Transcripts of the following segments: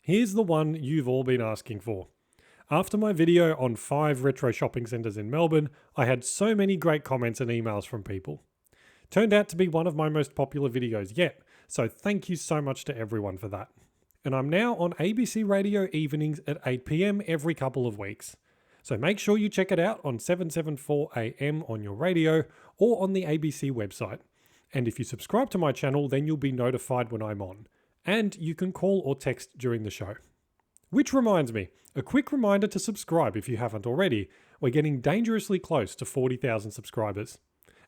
Here's the one you've all been asking for. After my video on 5 retro shopping centres in Melbourne, I had so many great comments and emails from people. Turned out to be one of my most popular videos yet, so thank you so much to everyone for that. And I'm now on ABC Radio evenings at 8 PM every couple of weeks. So make sure you check it out on 774 AM on your radio or on the ABC website. And if you subscribe to my channel, then you'll be notified when I'm on. And you can call or text during the show. Which reminds me, a quick reminder to subscribe if you haven't already. We're getting dangerously close to 40,000 subscribers.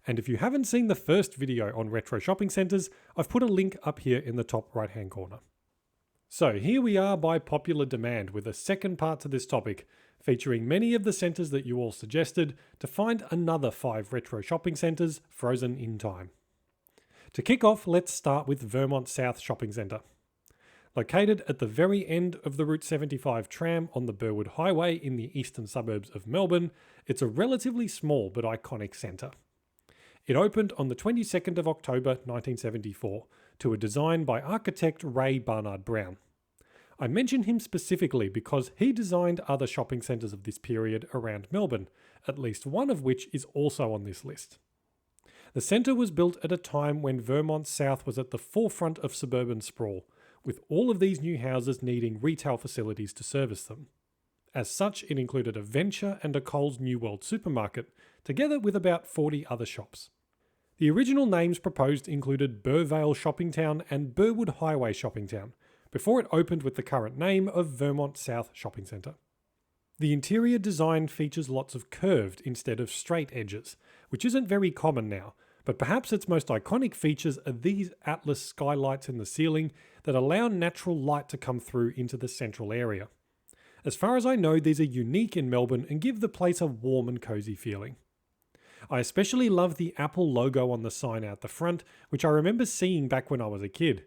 And if you haven't seen the first video on retro shopping centres, I've put a link up here in the top right hand corner. So here we are by popular demand with a second part to this topic, featuring many of the centres that you all suggested to find another 5 retro shopping centres frozen in time. To kick off, let's start with Vermont South Shopping Centre. Located at the very end of the Route 75 tram on the Burwood Highway in the eastern suburbs of Melbourne, it's a relatively small but iconic centre. It opened on the 22nd of October 1974 to a design by architect Ray Barnard Brown. I mention him specifically because he designed other shopping centres of this period around Melbourne, at least one of which is also on this list. The centre was built at a time when Vermont South was at the forefront of suburban sprawl, with all of these new houses needing retail facilities to service them. As such, it included a Venture and a Coles New World supermarket, together with about 40 other shops. The original names proposed included Burvale Shopping Town and Burwood Highway Shopping Town, before it opened with the current name of Vermont South Shopping Centre. The interior design features lots of curved instead of straight edges, which isn't very common now, but perhaps its most iconic features are these Atlas skylights in the ceiling that allow natural light to come through into the central area. As far as I know, these are unique in Melbourne and give the place a warm and cosy feeling. I especially love the Apple logo on the sign out the front, which I remember seeing back when I was a kid.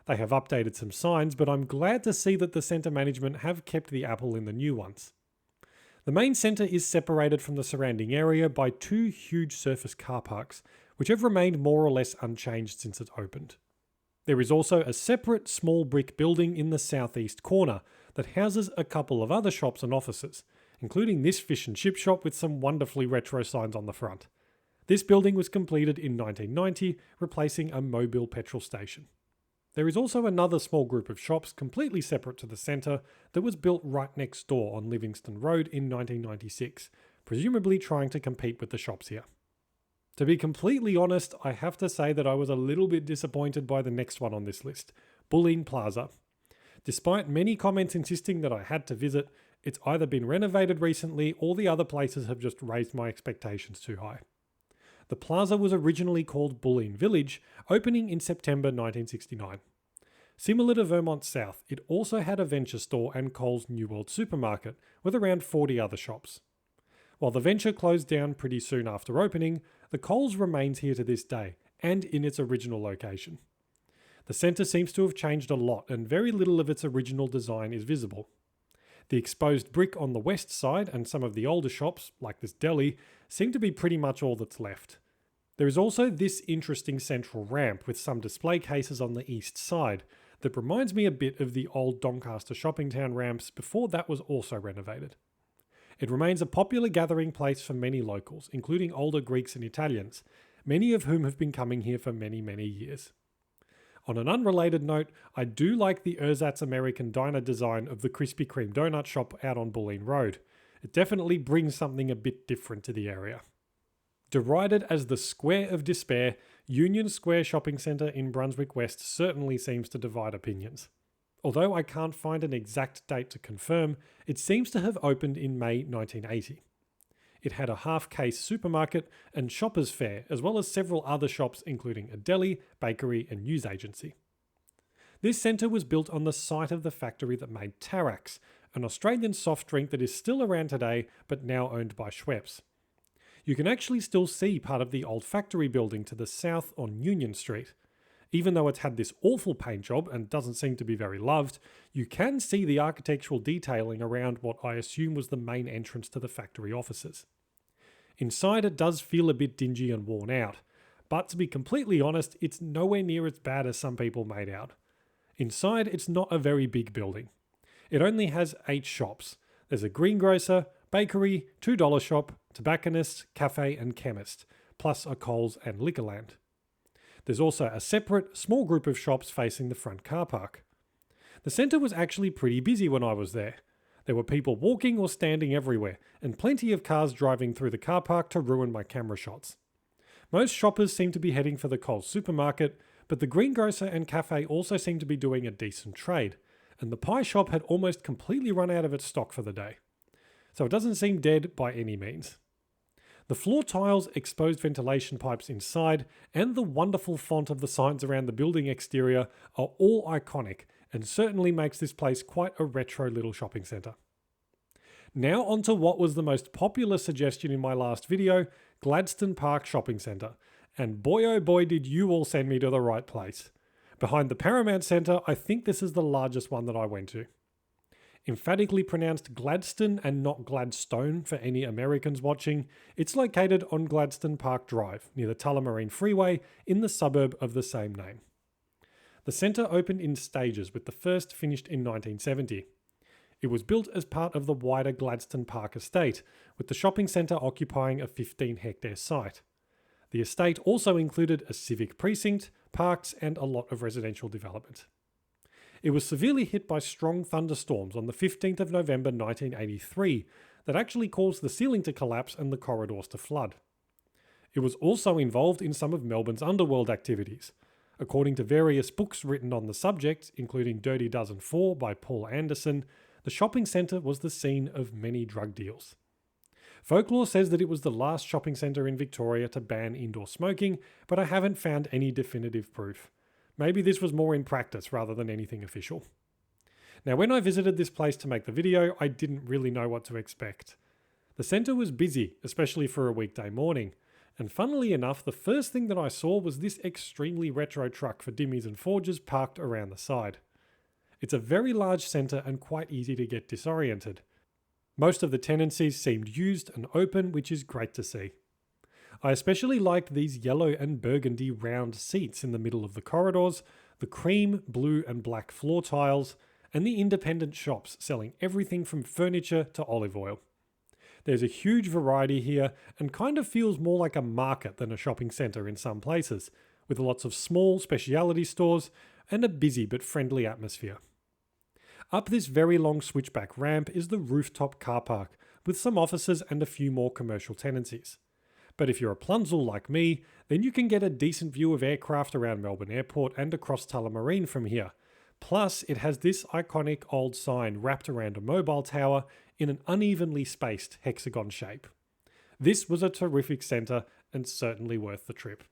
They have updated some signs, but I'm glad to see that the centre management have kept the apple in the new ones. The main centre is separated from the surrounding area by 2 huge surface car parks, which have remained more or less unchanged since it opened. There is also a separate small brick building in the southeast corner that houses a couple of other shops and offices, including this fish and chip shop with some wonderfully retro signs on the front. This building was completed in 1990, replacing a Mobile petrol station. There is also another small group of shops completely separate to the centre that was built right next door on Livingston Road in 1996, presumably trying to compete with the shops here. To be completely honest, I have to say that I was a little bit disappointed by the next one on this list, Bulleen Plaza. Despite many comments insisting that I had to visit, it's either been renovated recently or the other places have just raised my expectations too high. The plaza was originally called Bulleen Village, opening in September 1969. Similar to Vermont South, it also had a Venture store and Coles New World supermarket, with around 40 other shops. While the Venture closed down pretty soon after opening, the Coles remains here to this day, and in its original location. The centre seems to have changed a lot, and very little of its original design is visible. The exposed brick on the west side and some of the older shops, like this deli, seem to be pretty much all that's left. There is also this interesting central ramp with some display cases on the east side that reminds me a bit of the old Doncaster shopping town ramps before that was also renovated. It remains a popular gathering place for many locals, including older Greeks and Italians, many of whom have been coming here for many, many years. On an unrelated note, I do like the Ersatz American Diner design of the Krispy Kreme donut shop out on Bulleen Road. It definitely brings something a bit different to the area. Derided as the Square of Despair, Union Square Shopping Centre in Brunswick West certainly seems to divide opinions. Although I can't find an exact date to confirm, it seems to have opened in May 1980. It had a half-case supermarket and shoppers fair, as well as several other shops including a deli, bakery and news agency. This centre was built on the site of the factory that made Tarax, an Australian soft drink that is still around today but now owned by Schweppes. You can actually still see part of the old factory building to the south on Union Street. Even though it's had this awful paint job and doesn't seem to be very loved, you can see the architectural detailing around what I assume was the main entrance to the factory offices. Inside it does feel a bit dingy and worn out, but to be completely honest, it's nowhere near as bad as some people made out. Inside, it's not a very big building. It only has 8 shops. There's a greengrocer, bakery, $2 shop, tobacconist, cafe and chemist, plus a Coles and Liquorland. There's also a separate, small group of shops facing the front car park. The centre was actually pretty busy when I was there. There were people walking or standing everywhere, and plenty of cars driving through the car park to ruin my camera shots. Most shoppers seem to be heading for the Coles supermarket, but the greengrocer and cafe also seem to be doing a decent trade, and the pie shop had almost completely run out of its stock for the day. So it doesn't seem dead by any means. The floor tiles, exposed ventilation pipes inside, and the wonderful font of the signs around the building exterior are all iconic and certainly makes this place quite a retro little shopping centre. Now onto what was the most popular suggestion in my last video, Gladstone Park Shopping Centre. And boy oh boy did you all send me to the right place. Behind the Paramount Centre, I think this is the largest one that I went to. Emphatically pronounced Gladstone and not Gladstone for any Americans watching, it's located on Gladstone Park Drive near the Tullamarine Freeway in the suburb of the same name. The centre opened in stages, with the first finished in 1970. It was built as part of the wider Gladstone Park estate, with the shopping centre occupying a 15-hectare site. The estate also included a civic precinct, parks and a lot of residential development. It was severely hit by strong thunderstorms on the 15th of November 1983 that actually caused the ceiling to collapse and the corridors to flood. It was also involved in some of Melbourne's underworld activities. According to various books written on the subject, including Dirty Dozen 4 by Paul Anderson, the shopping centre was the scene of many drug deals. Folklore says that it was the last shopping centre in Victoria to ban indoor smoking, but I haven't found any definitive proof. Maybe this was more in practice rather than anything official. Now, when I visited this place to make the video, I didn't really know what to expect. The centre was busy, especially for a weekday morning. And funnily enough, the first thing that I saw was this extremely retro truck for dimmies and forges parked around the side. It's a very large centre and quite easy to get disoriented. Most of the tenancies seemed used and open, which is great to see. I especially liked these yellow and burgundy round seats in the middle of the corridors, the cream, blue and black floor tiles, and the independent shops selling everything from furniture to olive oil. There's a huge variety here and kind of feels more like a market than a shopping centre in some places, with lots of small specialty stores and a busy but friendly atmosphere. Up this very long switchback ramp is the rooftop car park, with some offices and a few more commercial tenancies. But if you're a plunzel like me, then you can get a decent view of aircraft around Melbourne Airport and across Tullamarine from here. Plus, it has this iconic old sign wrapped around a mobile tower in an unevenly spaced hexagon shape. This was a terrific centre and certainly worth the trip.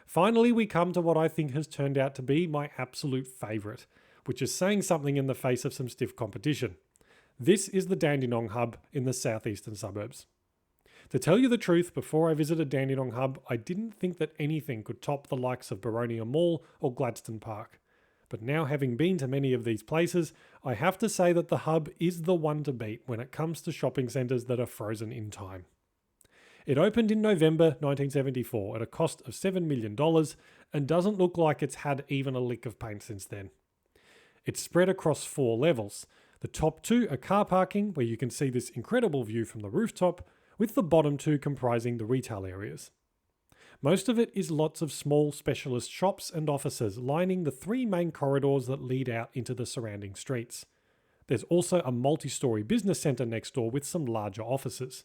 Finally, we come to what I think has turned out to be my absolute favourite, which is saying something in the face of some stiff competition. This is the Dandenong Hub in the southeastern suburbs. To tell you the truth, before I visited Dandenong Hub, I didn't think that anything could top the likes of Boronia Mall or Gladstone Park. But now, having been to many of these places, I have to say that the Hub is the one to beat when it comes to shopping centres that are frozen in time. It opened in November 1974 at a cost of $7 million and doesn't look like it's had even a lick of paint since then. It's spread across 4 levels. The top 2 are car parking, where you can see this incredible view from the rooftop, with the bottom 2 comprising the retail areas. Most of it is lots of small specialist shops and offices lining the 3 main corridors that lead out into the surrounding streets. There's also a multi-storey business centre next door with some larger offices.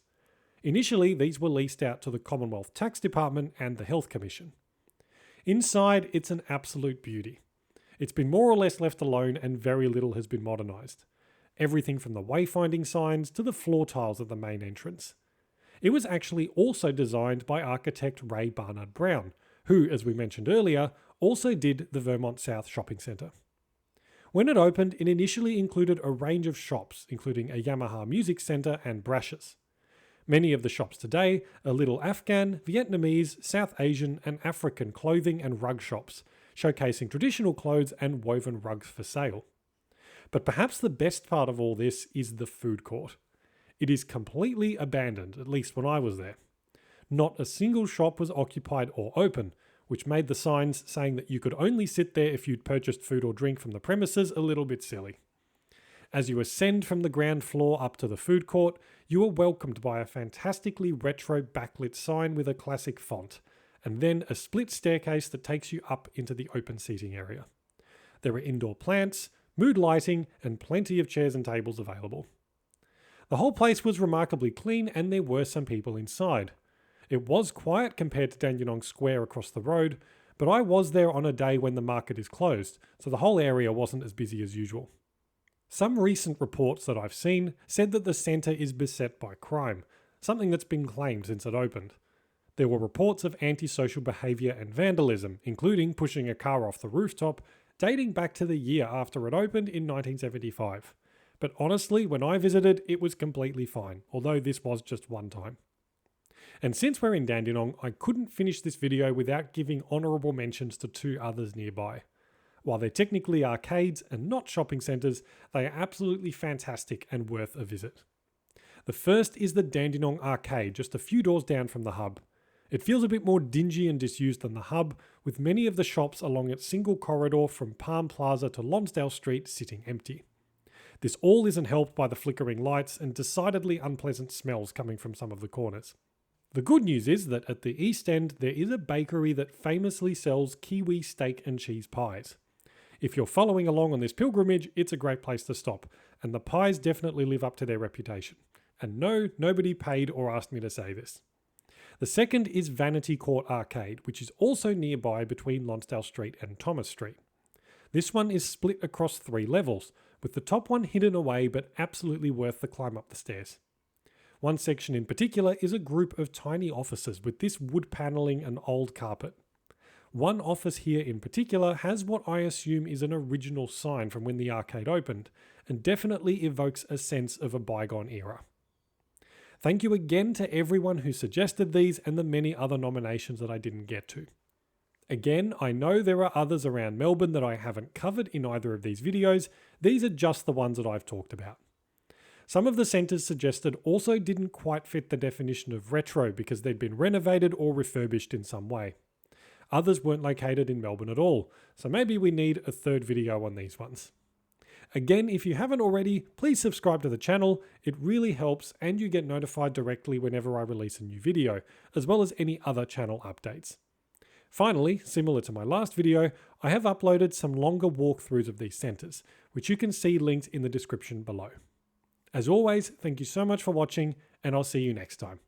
Initially, these were leased out to the Commonwealth Tax Department and the Health Commission. Inside, it's an absolute beauty. It's been more or less left alone and very little has been modernised. Everything from the wayfinding signs to the floor tiles at the main entrance. It was actually also designed by architect Ray Barnard Brown, who, as we mentioned earlier, also did the Vermont South Shopping Centre. When it opened, it initially included a range of shops, including a Yamaha music centre and brushes. Many of the shops today are little Afghan, Vietnamese, South Asian and African clothing and rug shops, showcasing traditional clothes and woven rugs for sale. But perhaps the best part of all this is the food court. It is completely abandoned, at least when I was there. Not a single shop was occupied or open, which made the signs saying that you could only sit there if you'd purchased food or drink from the premises a little bit silly. As you ascend from the ground floor up to the food court, you are welcomed by a fantastically retro backlit sign with a classic font, and then a split staircase that takes you up into the open seating area. There are indoor plants, mood lighting, and plenty of chairs and tables available. The whole place was remarkably clean and there were some people inside. It was quiet compared to Dandenong Square across the road, but I was there on a day when the market is closed, so the whole area wasn't as busy as usual. Some recent reports that I've seen said that the centre is beset by crime, something that's been claimed since it opened. There were reports of antisocial behaviour and vandalism, including pushing a car off the rooftop, dating back to the year after it opened in 1975. But honestly, when I visited, it was completely fine, although this was just one time. And since we're in Dandenong, I couldn't finish this video without giving honourable mentions to two others nearby. While they're technically arcades and not shopping centres, they are absolutely fantastic and worth a visit. The first is the Dandenong Arcade, just a few doors down from the hub. It feels a bit more dingy and disused than the hub, with many of the shops along its single corridor from Bulleen Plaza to Lonsdale Street sitting empty. This all isn't helped by the flickering lights and decidedly unpleasant smells coming from some of the corners. The good news is that at the east end there is a bakery that famously sells kiwi steak and cheese pies. If you're following along on this pilgrimage, it's a great place to stop, and the pies definitely live up to their reputation. And no, nobody paid or asked me to say this. The second is Vanity Court Arcade, which is also nearby between Lonsdale Street and Thomas Street. This one is split across 3 levels, with the top one hidden away but absolutely worth the climb up the stairs. One section in particular is a group of tiny offices with this wood panelling and old carpet. One office here in particular has what I assume is an original sign from when the arcade opened, and definitely evokes a sense of a bygone era. Thank you again to everyone who suggested these and the many other nominations that I didn't get to. Again, I know there are others around Melbourne that I haven't covered in either of these videos. These are just the ones that I've talked about. Some of the centres suggested also didn't quite fit the definition of retro because they'd been renovated or refurbished in some way. Others weren't located in Melbourne at all, so maybe we need a third video on these ones. Again, if you haven't already, please subscribe to the channel. It really helps and you get notified directly whenever I release a new video, as well as any other channel updates. Finally, similar to my last video, I have uploaded some longer walkthroughs of these centres, which you can see linked in the description below. As always, thank you so much for watching, and I'll see you next time.